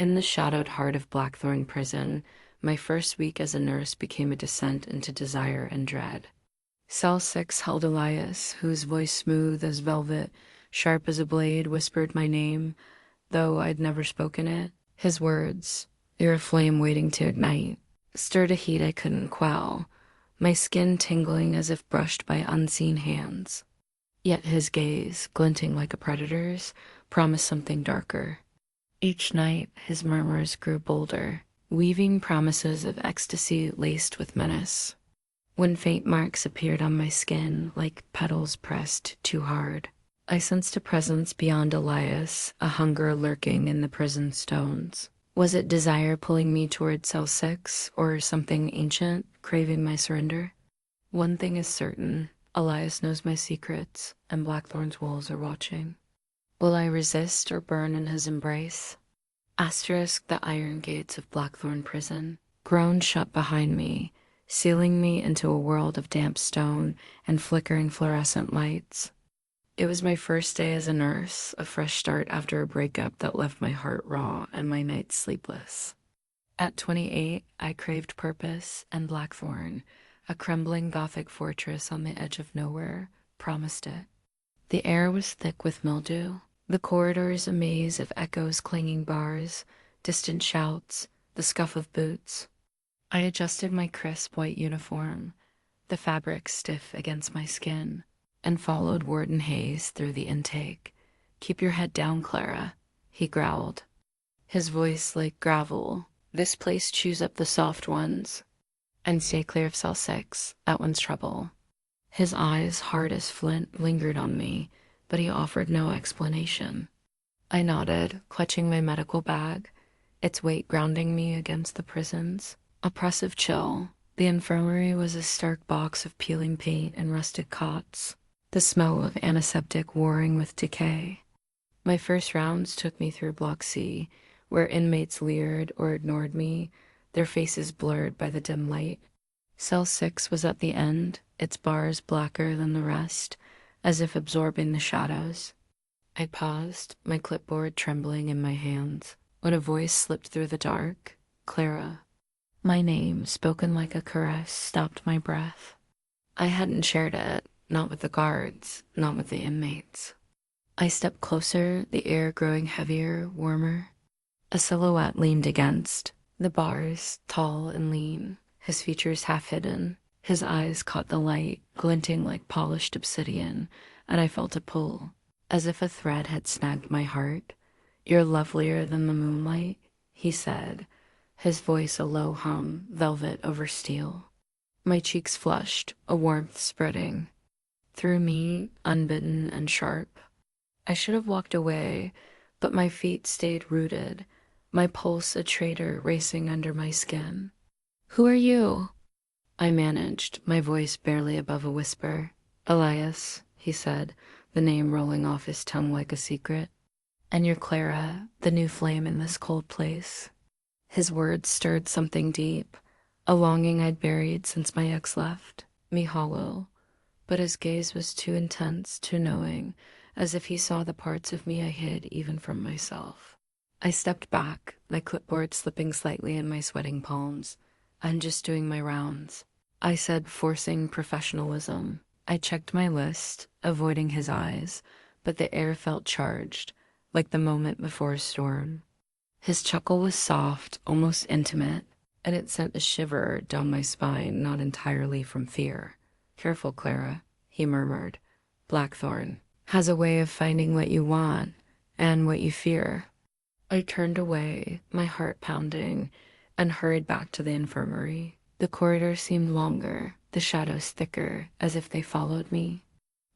In the shadowed heart of Blackthorn Prison, my first week as a nurse became a descent into desire and dread. Cell 6 held Elias, whose voice smooth as velvet, sharp as a blade, whispered my name, though I'd never spoken it. His words, "You're a flame waiting to ignite," stirred a heat I couldn't quell, my skin tingling as if brushed by unseen hands. Yet his gaze, glinting like a predator's, promised something darker. Each night, his murmurs grew bolder, weaving promises of ecstasy laced with menace. When faint marks appeared on my skin, like petals pressed too hard, I sensed a presence beyond Elias, a hunger lurking in the prison stones. Was it desire pulling me toward cell 6, or something ancient, craving my surrender? One thing is certain, Elias knows my secrets, and Blackthorn's wolves are watching. Will I resist or burn in his embrace? Asterisk the iron gates of Blackthorn Prison, groaned shut behind me, sealing me into a world of damp stone and flickering fluorescent lights. It was my first day as a nurse, a fresh start after a breakup that left my heart raw and my nights sleepless. At 28, I craved purpose, and Blackthorn, a crumbling Gothic fortress on the edge of nowhere, promised it. The air was thick with mildew, the corridors a maze of echoes, clanging bars, distant shouts, the scuff of boots. I adjusted my crisp white uniform, the fabric stiff against my skin, and followed Warden Hayes through the intake. "Keep your head down, Clara," he growled. His voice like gravel. "This place chews up the soft ones. And stay clear of cell 6, that one's trouble." His eyes, hard as flint, lingered on me, but he offered no explanation. I nodded, clutching my medical bag, its weight grounding me against the prison's. Oppressive chill. The infirmary was a stark box of peeling paint and rusted cots, the smell of antiseptic warring with decay. My first rounds took me through Block C, where inmates leered or ignored me, their faces blurred by the dim light. Cell 6 was at the end, its bars blacker than the rest, as if absorbing the shadows. I paused, my clipboard trembling in my hands, when a voice slipped through the dark. "Clara." My name, spoken like a caress, stopped my breath. I hadn't shared it, not with the guards, not with the inmates. I stepped closer, the air growing heavier, warmer. A silhouette leaned against the bars, tall and lean, his features half hidden. His eyes caught the light, glinting like polished obsidian, and I felt a pull, as if a thread had snagged my heart. "You're lovelier than the moonlight," he said, his voice a low hum, velvet over steel. My cheeks flushed, a warmth spreading through me, unbidden and sharp. I should have walked away, but my feet stayed rooted, my pulse a traitor racing under my skin. "Who are you?" I managed, my voice barely above a whisper. "Elias," he said, the name rolling off his tongue like a secret. "And you're Clara, the new flame in this cold place." His words stirred something deep, a longing I'd buried since my ex left me hollow. But his gaze was too intense, too knowing, as if he saw the parts of me I hid even from myself. I stepped back, my clipboard slipping slightly in my sweating palms. "I'm just doing my rounds," I said, forcing professionalism. I checked my list, avoiding his eyes, but the air felt charged, like the moment before a storm. His chuckle was soft, almost intimate, and it sent a shiver down my spine, not entirely from fear. "Careful, Clara," he murmured. "Blackthorn has a way of finding what you want and what you fear." I turned away, my heart pounding, and hurried back to the infirmary. The corridor seemed longer, the shadows thicker, as if they followed me.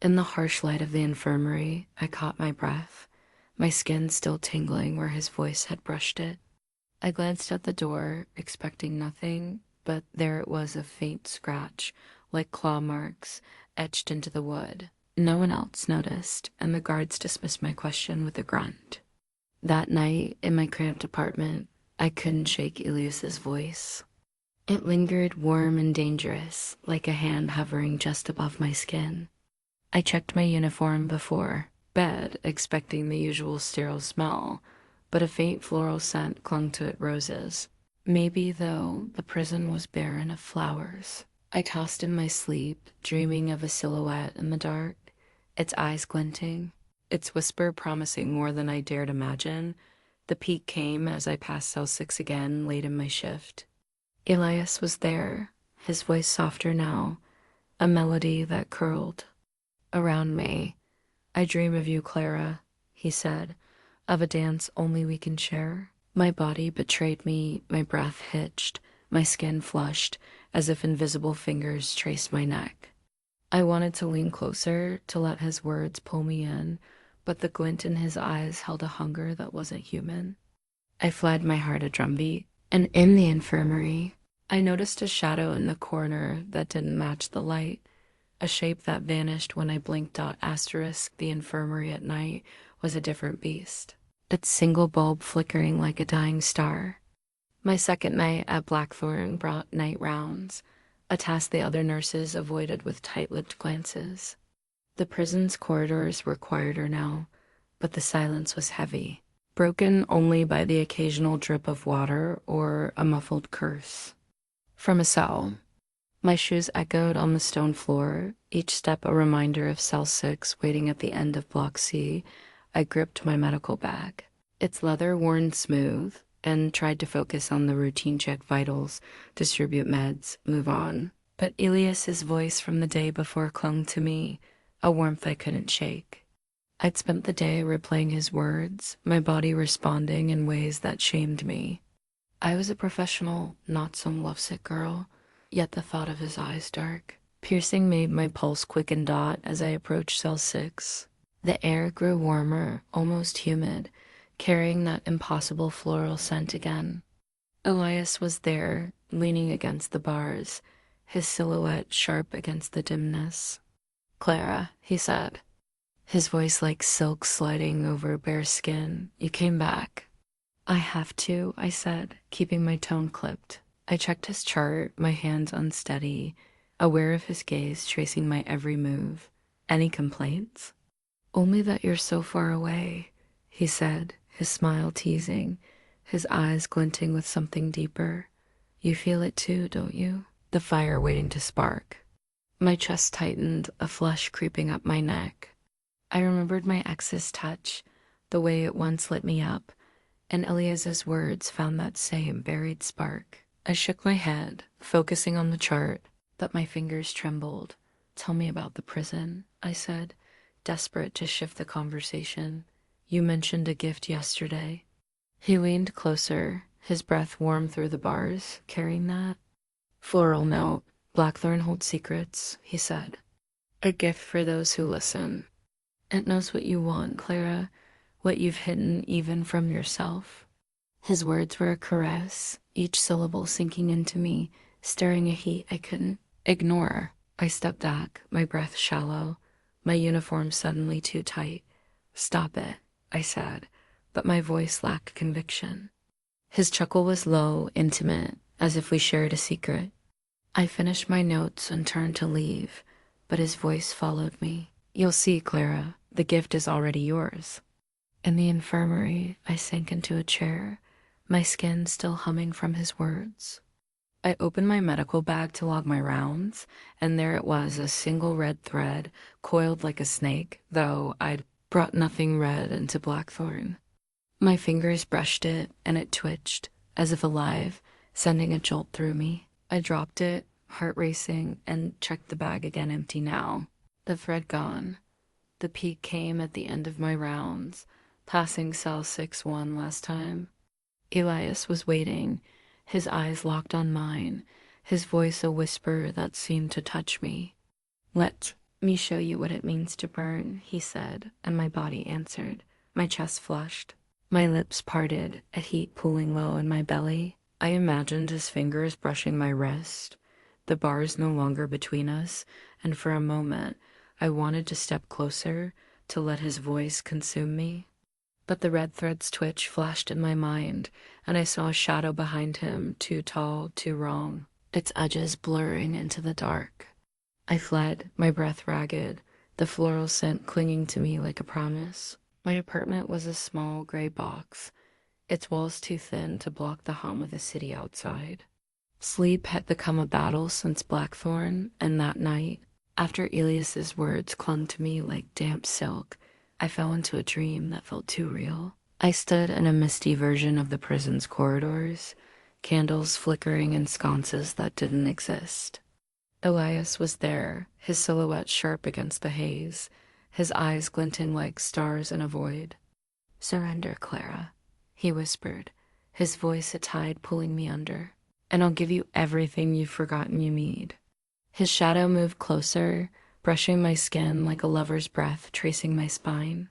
In the harsh light of the infirmary, I caught my breath, my skin still tingling where his voice had brushed it. I glanced at the door, expecting nothing, but there it was, a faint scratch, like claw marks, etched into the wood. No one else noticed, and the guards dismissed my question with a grunt. That night, in my cramped apartment, I couldn't shake Elias's voice. It lingered warm and dangerous, like a hand hovering just above my skin. I checked my uniform before bed, expecting the usual sterile smell, but a faint floral scent clung to its roses. Maybe, though, the prison was barren of flowers. I tossed in my sleep, dreaming of a silhouette in the dark, its eyes glinting, its whisper promising more than I dared imagine. The peak came as I passed cell 6 again, late in my shift. Elias was there, his voice softer now, a melody that curled around me. "I dream of you, Clara," he said, "of a dance only we can share." My body betrayed me, my breath hitched, my skin flushed, as if invisible fingers traced my neck. I wanted to lean closer, to let his words pull me in, but the glint in his eyes held a hunger that wasn't human. I fled, my heart a drumbeat, and in the infirmary, I noticed a shadow in the corner that didn't match the light, a shape that vanished when I blinked. Asterisk, the infirmary at night was a different beast, its single bulb flickering like a dying star. My second night at Blackthorn brought night rounds, a task the other nurses avoided with tight-lipped glances. The prison's corridors were quieter now, but the silence was heavy, broken only by the occasional drip of water or a muffled curse from a cell. My shoes echoed on the stone floor, each step a reminder of cell 6 waiting at the end of Block C. I gripped my medical bag, its leather worn smooth, and tried to focus on the routine: check vitals, distribute meds, move on. But Elias's voice from the day before clung to me, a warmth I couldn't shake. I'd spent the day replaying his words, my body responding in ways that shamed me. I was a professional, not some lovesick girl, yet the thought of his eyes dark, piercing made my pulse quicken. As I approached cell 6, the air grew warmer, almost humid, carrying that impossible floral scent again. Elias was there, leaning against the bars, his silhouette sharp against the dimness. "Clara," he said, his voice like silk sliding over bare skin, "you came back." "I have to," I said, keeping my tone clipped. I checked his chart, my hands unsteady, aware of his gaze tracing my every move. "Any complaints?" "Only that you're so far away," he said, his smile teasing, his eyes glinting with something deeper. "You feel it too, don't you? The fire waiting to spark." My chest tightened, a flush creeping up my neck. I remembered my ex's touch, the way it once lit me up, and Elias's words found that same buried spark. I shook my head, focusing on the chart, but my fingers trembled. "Tell me about the prison," I said, desperate to shift the conversation. "You mentioned a gift yesterday." He leaned closer, his breath warm through the bars, carrying that. "Floral note. Blackthorn holds secrets," he said. "A gift for those who listen. It knows what you want, Clara, what you've hidden even from yourself." His words were a caress, each syllable sinking into me, stirring a heat I couldn't ignore. I stepped back, my breath shallow, my uniform suddenly too tight. "Stop it," I said, but my voice lacked conviction. His chuckle was low, intimate, as if we shared a secret. I finished my notes and turned to leave, but his voice followed me. "You'll see, Clara, the gift is already yours." In the infirmary, I sank into a chair, my skin still humming from his words. I opened my medical bag to log my rounds, and there it was, a single red thread, coiled like a snake, though I'd brought nothing red into Blackthorn. My fingers brushed it, and it twitched, as if alive, sending a jolt through me. I dropped it, heart racing, and checked the bag again, empty now. The thread gone. The peak came at the end of my rounds, passing cell 6-1 last time. Elias was waiting, his eyes locked on mine, his voice a whisper that seemed to touch me. "Let me show you what it means to burn," he said, and my body answered. My chest flushed. My lips parted, a heat pooling low in my belly. I imagined his fingers brushing my wrist, the bars no longer between us, and for a moment I wanted to step closer, to let his voice consume me. But the red thread's twitch flashed in my mind, and I saw a shadow behind him, too tall, too wrong, its edges blurring into the dark. I fled, my breath ragged, the floral scent clinging to me like a promise. My apartment was a small gray box, its walls too thin to block the hum of the city outside. Sleep had become a battle since Blackthorn, and that night, after Elias's words clung to me like damp silk, I fell into a dream that felt too real. I stood in a misty version of the prison's corridors, candles flickering in sconces that didn't exist. Elias was there, his silhouette sharp against the haze, his eyes glinting like stars in a void. "Surrender, Clara," he whispered, his voice a tide pulling me under, "and I'll give you everything you've forgotten you need." His shadow moved closer, brushing my skin like a lover's breath tracing my spine.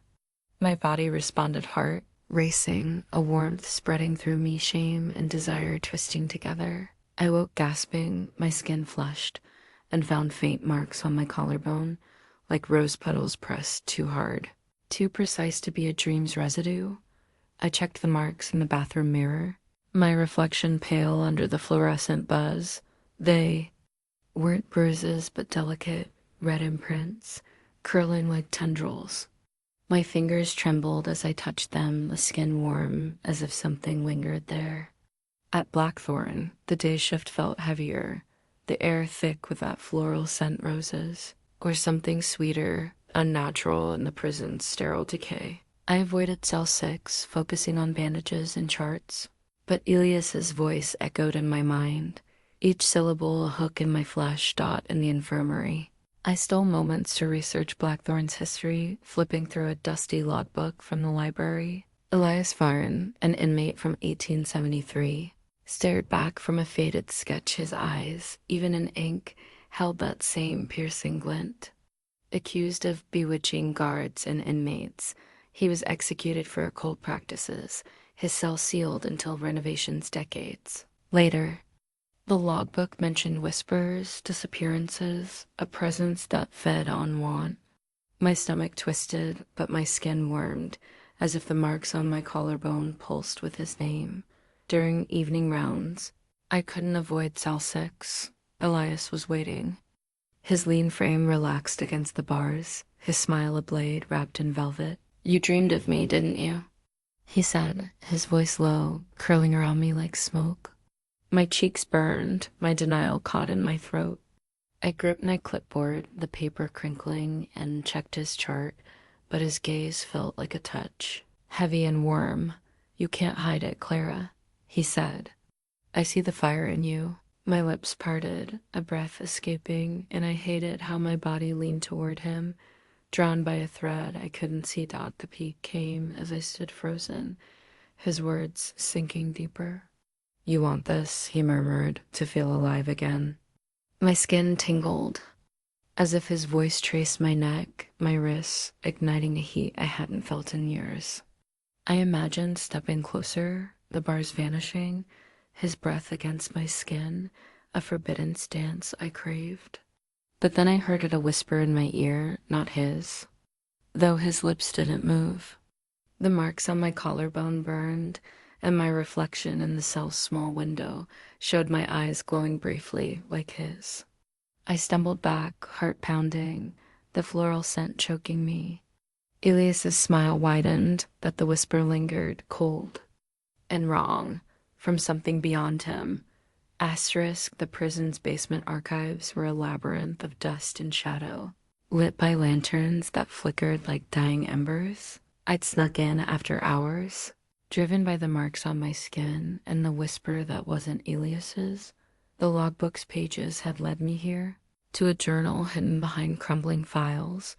My body responded, heart racing, a warmth spreading through me, shame and desire twisting together. I woke gasping, my skin flushed, and found faint marks on my collarbone, like rose petals pressed too hard, too precise to be a dream's residue. I checked the marks in the bathroom mirror, my reflection pale under the fluorescent buzz. They weren't bruises, but delicate, red imprints, curling like tendrils. My fingers trembled as I touched them, the skin warm, as if something lingered there. At Blackthorn, the day shift felt heavier, the air thick with that floral scent roses, or something sweeter, unnatural in the prison's sterile decay. I avoided cell 6, focusing on bandages and charts, but Elias's voice echoed in my mind, each syllable a hook in my flesh, dot in the infirmary. I stole moments to research Blackthorn's history, flipping through a dusty logbook from the library. Elias Varn, an inmate from 1873, stared back from a faded sketch. His eyes, even in ink, held that same piercing glint. Accused of bewitching guards and inmates, he was executed for occult practices, his cell sealed until renovation's decades. Later, the logbook mentioned whispers, disappearances, a presence that fed on want. My stomach twisted, but my skin wormed, as if the marks on my collarbone pulsed with his name. During evening rounds, I couldn't avoid cell 6. Elias was waiting. His lean frame relaxed against the bars, his smile a blade wrapped in velvet. "You dreamed of me, didn't you?" he said, his voice low, curling around me like smoke. My cheeks burned, my denial caught in my throat. I gripped my clipboard, the paper crinkling, and checked his chart, but his gaze felt like a touch, heavy and warm. "You can't hide it, Clara," he said. "I see the fire in you." My lips parted, a breath escaping, and I hated how my body leaned toward him, drawn by a thread I couldn't see. The peak came as I stood frozen, his words sinking deeper. "You want this," he murmured, "to feel alive again." My skin tingled, as if his voice traced my neck, my wrists, igniting a heat I hadn't felt in years. I imagined stepping closer, the bars vanishing, his breath against my skin, a forbidden stance I craved. But then I heard a whisper in my ear, not his, though his lips didn't move. The marks on my collarbone burned, and my reflection in the cell's small window showed my eyes glowing briefly like his. I stumbled back, heart pounding, the floral scent choking me. Elias's smile widened, but the whisper lingered, cold and wrong, from something beyond him. Asterisk, the prison's basement archives were a labyrinth of dust and shadow, lit by lanterns that flickered like dying embers. I'd snuck in after hours, driven by the marks on my skin and the whisper that wasn't Elias's. The logbook's pages had led me here, to a journal hidden behind crumbling files,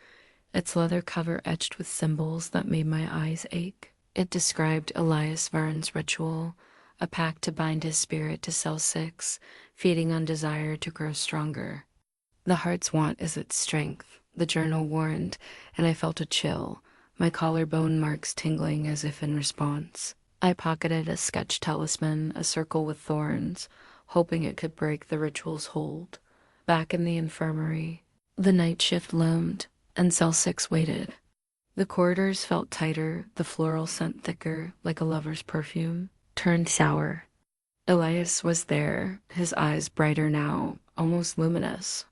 its leather cover etched with symbols that made my eyes ache. It described Elias Varn's ritual, a pact to bind his spirit to cell 6, feeding on desire to grow stronger. "The heart's want is its strength," the journal warned, and I felt a chill, my collarbone marks tingling as if in response. I pocketed a sketch talisman, a circle with thorns, hoping it could break the ritual's hold. Back in the infirmary, the night shift loomed, and cell 6 waited. The corridors felt tighter, the floral scent thicker, like a lover's perfume, turned sour. Elias was there, his eyes brighter now, almost luminous.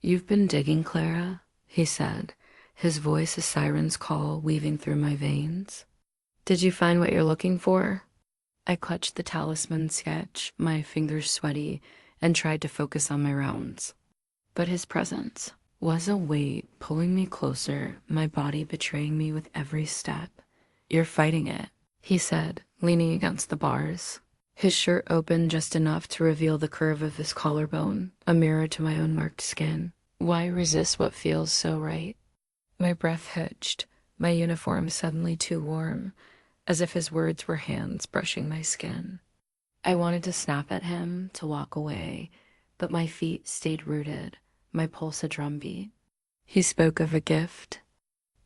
"You've been digging, Clara," he said, his voice a siren's call weaving through my veins. "Did you find what you're looking for?" I clutched the talisman sketch, my fingers sweaty, and tried to focus on my rounds. But his presence was a weight pulling me closer, my body betraying me with every step. "You're fighting it," he said, leaning against the bars. His shirt opened just enough to reveal the curve of his collarbone, a mirror to my own marked skin. Why resist what feels so right? My breath hitched, my uniform suddenly too warm, as if his words were hands brushing my skin. I wanted to snap at him, to walk away, but my feet stayed rooted, my pulse a drumbeat. He spoke of a gift,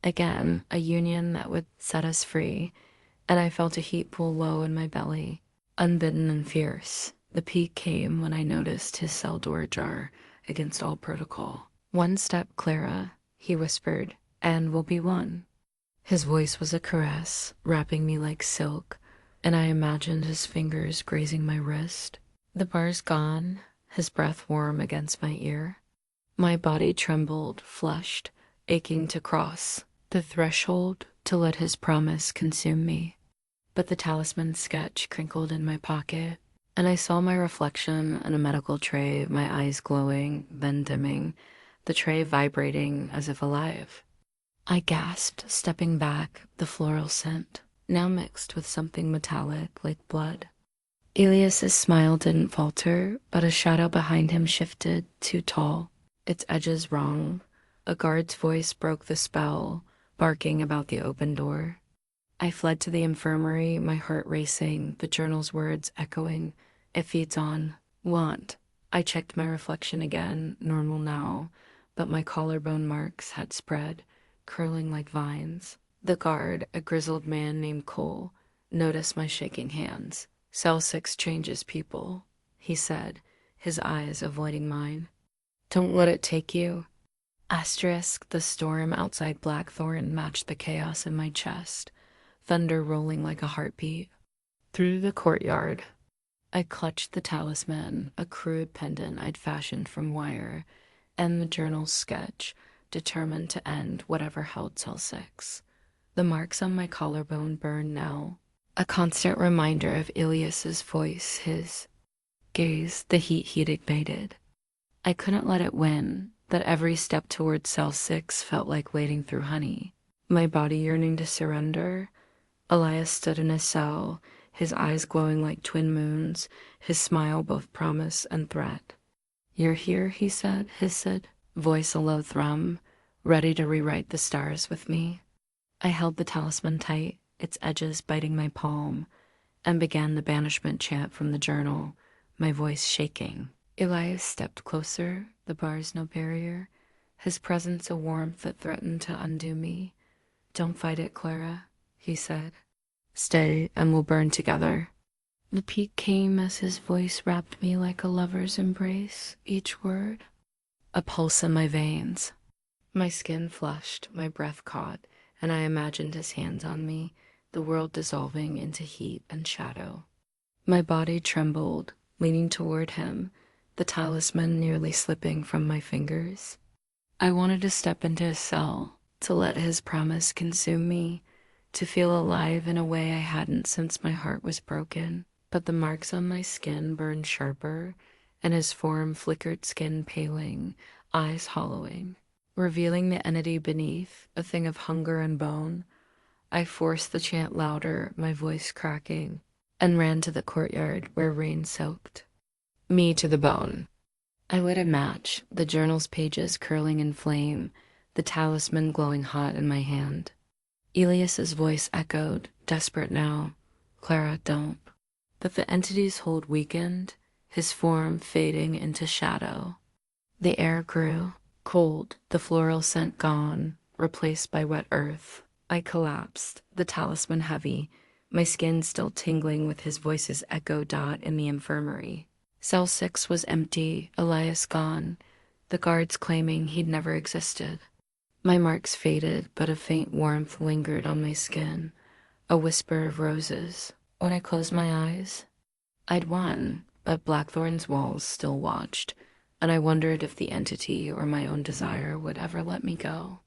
again, a union that would set us free, and I felt a heat pull low in my belly, unbidden and fierce. The peak came when I noticed his cell door ajar against all protocol. "One step, Clara," he whispered, "and we'll be one." His voice was a caress, wrapping me like silk, and I imagined his fingers grazing my wrist. The bars gone, his breath warm against my ear. My body trembled, flushed, aching to cross the threshold to let his promise consume me. But the talisman sketch crinkled in my pocket, and I saw my reflection on a medical tray, my eyes glowing, then dimming, the tray vibrating as if alive. I gasped, stepping back, the floral scent, now mixed with something metallic like blood. Elias's smile didn't falter, but a shadow behind him shifted, too tall, its edges wrong. A guard's voice broke the spell, barking about the open door. I fled to the infirmary, my heart racing, the journal's words echoing. "It feeds on. Want." I checked my reflection again, normal now, but my collarbone marks had spread, curling like vines. The guard, a grizzled man named Cole, noticed my shaking hands. "Cell 6 changes people," he said, his eyes avoiding mine. "Don't let it take you." Asterisk, the storm outside Blackthorn matched the chaos in my chest, thunder rolling like a heartbeat. Through the courtyard, I clutched the talisman, a crude pendant I'd fashioned from wire, and the journal's sketch, determined to end whatever held Cell 6. The marks on my collarbone burned now, a constant reminder of Ilias's voice, his gaze, the heat he'd ignited. I couldn't let it win, that every step toward Cell 6 felt like wading through honey. My body yearning to surrender. Elias stood in his cell, his eyes glowing like twin moons, his smile both promise and threat. "You're here," he said, hissed, voice a low thrum, ready to rewrite the stars with me. I held the talisman tight, its edges biting my palm, and began the banishment chant from the journal, my voice shaking. Elias stepped closer, the bars no barrier, his presence a warmth that threatened to undo me. "Don't fight it, Clara," he said. "Stay, and we'll burn together." The peak came as his voice wrapped me like a lover's embrace, each word a pulse in my veins. My skin flushed, my breath caught, and I imagined his hands on me, the world dissolving into heat and shadow. My body trembled, leaning toward him, the talisman nearly slipping from my fingers. I wanted to step into his cell, to let his promise consume me, to feel alive in a way I hadn't since my heart was broken. But the marks on my skin burned sharper, and his form flickered, skin paling, eyes hollowing, revealing the entity beneath, a thing of hunger and bone. I forced the chant louder, my voice cracking, and ran to the courtyard where rain soaked me to the bone. I lit a match, the journal's pages curling in flame, the talisman glowing hot in my hand. Elias's voice echoed, desperate now. "Clara, don't." But the entity's hold weakened, his form fading into shadow. The air grew, cold, the floral scent gone, replaced by wet earth. I collapsed, the talisman heavy, my skin still tingling with his voice's echo dot in the infirmary. Cell 6 was empty, Elias gone, the guards claiming he'd never existed. My marks faded, but a faint warmth lingered on my skin, a whisper of roses. When I closed my eyes, I'd won, but Blackthorn's walls still watched, and I wondered if the entity or my own desire would ever let me go.